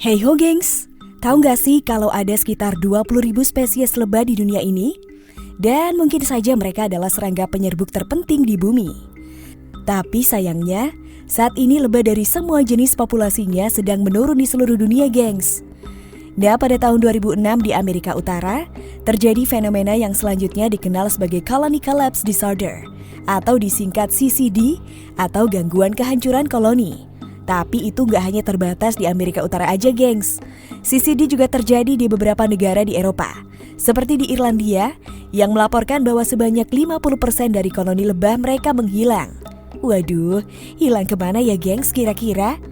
Hey ho gengs, tahu nggak sih kalau ada sekitar 20.000 spesies lebah di dunia ini? Dan mungkin saja mereka adalah serangga penyerbuk terpenting di bumi. Tapi sayangnya, saat ini lebah dari semua jenis populasinya sedang menurun di seluruh dunia gengs. Nah, pada tahun 2006 di Amerika Utara, terjadi fenomena yang selanjutnya dikenal sebagai Colony Collapse Disorder, atau disingkat CCD, atau gangguan kehancuran koloni. Tapi itu gak hanya terbatas di Amerika Utara aja gengs. CCD juga terjadi di beberapa negara di Eropa, seperti di Irlandia, yang melaporkan bahwa sebanyak 50% dari koloni lebah mereka menghilang. Waduh, hilang kemana ya gengs kira-kira?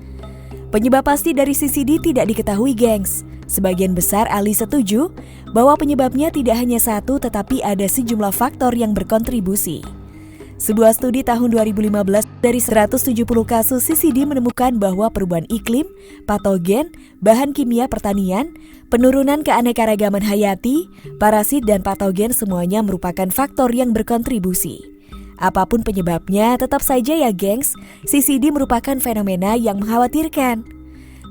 Penyebab pasti dari CCD tidak diketahui gengs. Sebagian besar ahli setuju bahwa penyebabnya tidak hanya satu tetapi ada sejumlah faktor yang berkontribusi. Sebuah studi tahun 2015 dari 170 kasus CCD menemukan bahwa perubahan iklim, patogen, bahan kimia pertanian, penurunan keanekaragaman hayati, parasit dan patogen semuanya merupakan faktor yang berkontribusi. Apapun penyebabnya, tetap saja ya gengs, CCD merupakan fenomena yang mengkhawatirkan.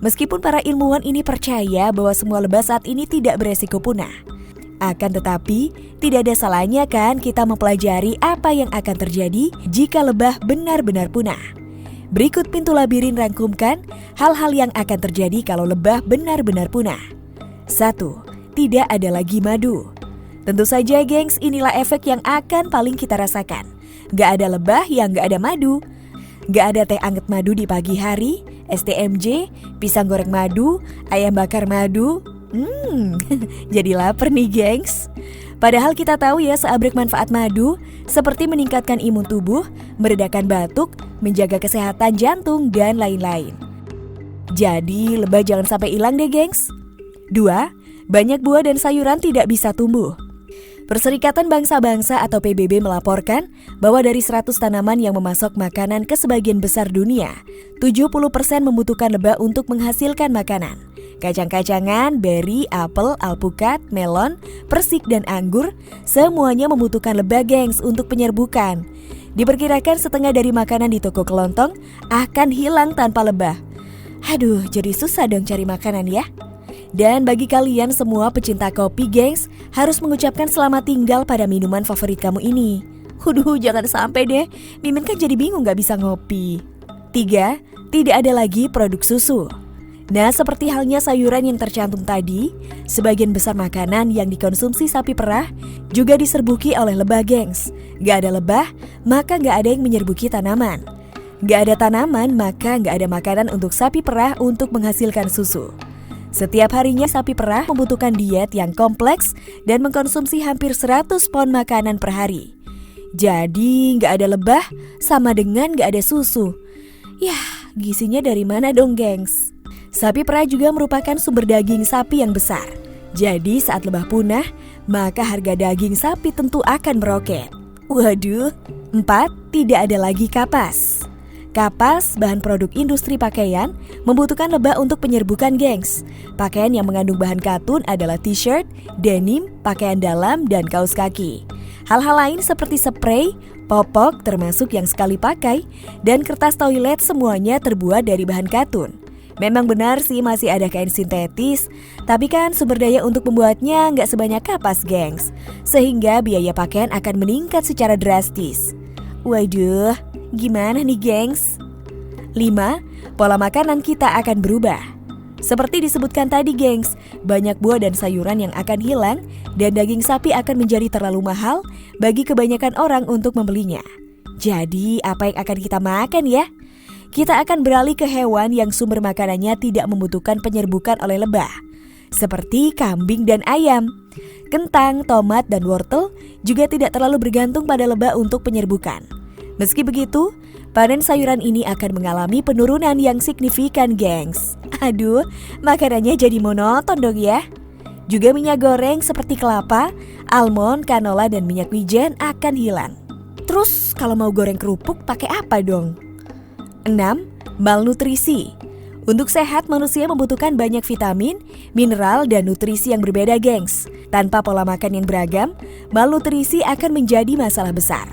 Meskipun para ilmuwan ini percaya bahwa semua lebah saat ini tidak beresiko punah. Akan tetapi, tidak ada salahnya kan kita mempelajari apa yang akan terjadi jika lebah benar-benar punah. Berikut pintu labirin rangkumkan hal-hal yang akan terjadi kalau lebah benar-benar punah. 1. Tidak ada lagi madu. Tentu saja gengs, inilah efek yang akan paling kita rasakan. Gak ada lebah yang gak ada madu. Gak ada teh anget madu di pagi hari, STMJ, pisang goreng madu, ayam bakar madu. Jadi lapar nih gengs. Padahal kita tahu ya seabrek manfaat madu seperti meningkatkan imun tubuh, meredakan batuk, menjaga kesehatan jantung, dan lain-lain. Jadi lebah jangan sampai hilang deh gengs. 2. Banyak buah dan sayuran tidak bisa tumbuh. Perserikatan Bangsa-Bangsa atau PBB melaporkan bahwa dari 100 tanaman yang memasok makanan ke sebagian besar dunia, 70% membutuhkan lebah untuk menghasilkan makanan. Kacang-kacangan, beri, apel, alpukat, melon, persik, dan anggur semuanya membutuhkan lebah gengs untuk penyerbukan. Diperkirakan setengah dari makanan di toko kelontong akan hilang tanpa lebah. Aduh, jadi susah dong cari makanan ya. Dan bagi kalian semua pecinta kopi gengs, harus mengucapkan selamat tinggal pada minuman favorit kamu ini. Jangan sampai deh, Mimin kan jadi bingung gak bisa ngopi. 3. Tidak ada lagi produk susu. Nah, seperti halnya sayuran yang tercantum tadi, sebagian besar makanan yang dikonsumsi sapi perah juga diserbuki oleh lebah gengs. Gak ada lebah, maka gak ada yang menyerbuki tanaman. Gak ada tanaman, maka gak ada makanan untuk sapi perah untuk menghasilkan susu. Setiap harinya sapi perah membutuhkan diet yang kompleks dan mengkonsumsi hampir 100 pon makanan per hari. Jadi gak ada lebah sama dengan gak ada susu. Yah, gizinya dari mana dong gengs? Sapi perah juga merupakan sumber daging sapi yang besar. Jadi saat lebah punah, maka harga daging sapi tentu akan meroket. Waduh. 4. Tidak ada lagi kapas. Kapas, bahan produk industri pakaian, membutuhkan lebah untuk penyerbukan gengs. Pakaian yang mengandung bahan katun adalah t-shirt, denim, pakaian dalam, dan kaos kaki. Hal-hal lain seperti spray, popok termasuk yang sekali pakai, dan kertas toilet semuanya terbuat dari bahan katun. Memang benar sih masih ada kain sintetis, tapi kan sumber daya untuk membuatnya nggak sebanyak kapas gengs. Sehingga biaya pakaian akan meningkat secara drastis. Waduh, gimana nih gengs? 5. Pola makanan kita akan berubah. Seperti disebutkan tadi gengs, banyak buah dan sayuran yang akan hilang dan daging sapi akan menjadi terlalu mahal bagi kebanyakan orang untuk membelinya. Jadi apa yang akan kita makan ya? Kita akan beralih ke hewan yang sumber makanannya tidak membutuhkan penyerbukan oleh lebah, seperti kambing dan ayam. Kentang, tomat, dan wortel juga tidak terlalu bergantung pada lebah untuk penyerbukan. Meski begitu, panen sayuran ini akan mengalami penurunan yang signifikan gengs. Aduh, makanannya jadi monoton dong ya. Juga minyak goreng seperti kelapa, almond, canola, dan minyak wijen akan hilang. Terus kalau mau goreng kerupuk pakai apa dong? 6. Malnutrisi. Untuk sehat, manusia membutuhkan banyak vitamin, mineral, dan nutrisi yang berbeda gengs. Tanpa pola makan yang beragam, malnutrisi akan menjadi masalah besar.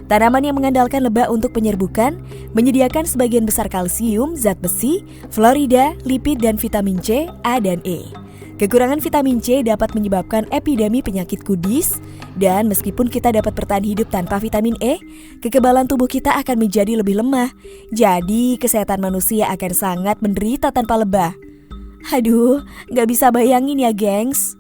Tanaman yang mengandalkan lebah untuk penyerbukan menyediakan sebagian besar kalsium, zat besi, fluorida, lipid, dan vitamin C, A, dan E. Kekurangan vitamin C dapat menyebabkan epidemi penyakit kudis, dan meskipun kita dapat bertahan hidup tanpa vitamin E, kekebalan tubuh kita akan menjadi lebih lemah. Jadi, kesehatan manusia akan sangat menderita tanpa lebah. Aduh, gak bisa bayangin ya, gengs.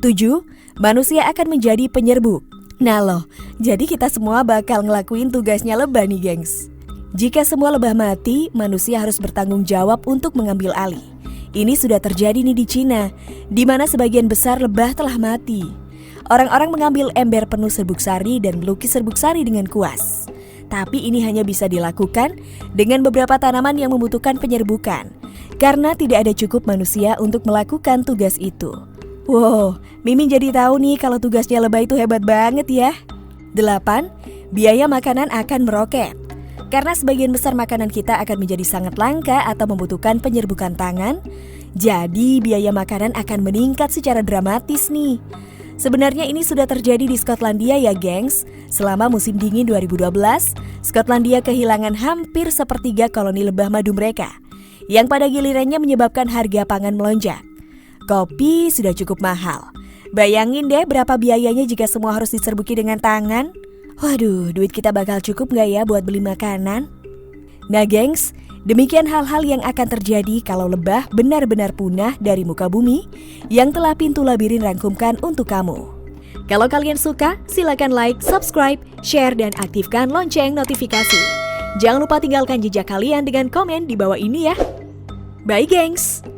7. Manusia akan menjadi penyerbuk. Nah loh, jadi kita semua bakal ngelakuin tugasnya lebah nih, gengs. Jika semua lebah mati, manusia harus bertanggung jawab untuk mengambil alih. Ini sudah terjadi nih di Cina, di mana sebagian besar lebah telah mati. Orang-orang mengambil ember penuh serbuk sari dan melukis serbuk sari dengan kuas. Tapi ini hanya bisa dilakukan dengan beberapa tanaman yang membutuhkan penyerbukan, karena tidak ada cukup manusia untuk melakukan tugas itu. Wow, Mimin jadi tahu nih kalau tugasnya lebah itu hebat banget ya. 8. Biaya makanan akan meroket. Karena sebagian besar makanan kita akan menjadi sangat langka atau membutuhkan penyerbukan tangan, jadi biaya makanan akan meningkat secara dramatis nih. Sebenarnya ini sudah terjadi di Skotlandia ya, gengs. Selama musim dingin 2012, Skotlandia kehilangan hampir sepertiga koloni lebah madu mereka, yang pada gilirannya menyebabkan harga pangan melonjak. Kopi sudah cukup mahal. Bayangin deh berapa biayanya jika semua harus diserbuki dengan tangan. Waduh, duit kita bakal cukup gak ya buat beli makanan? Nah gengs, demikian hal-hal yang akan terjadi kalau lebah benar-benar punah dari muka bumi yang telah Pintu Labirin rangkumkan untuk kamu. Kalau kalian suka, silakan like, subscribe, share, dan aktifkan lonceng notifikasi. Jangan lupa tinggalkan jejak kalian dengan komen di bawah ini ya. Bye gengs!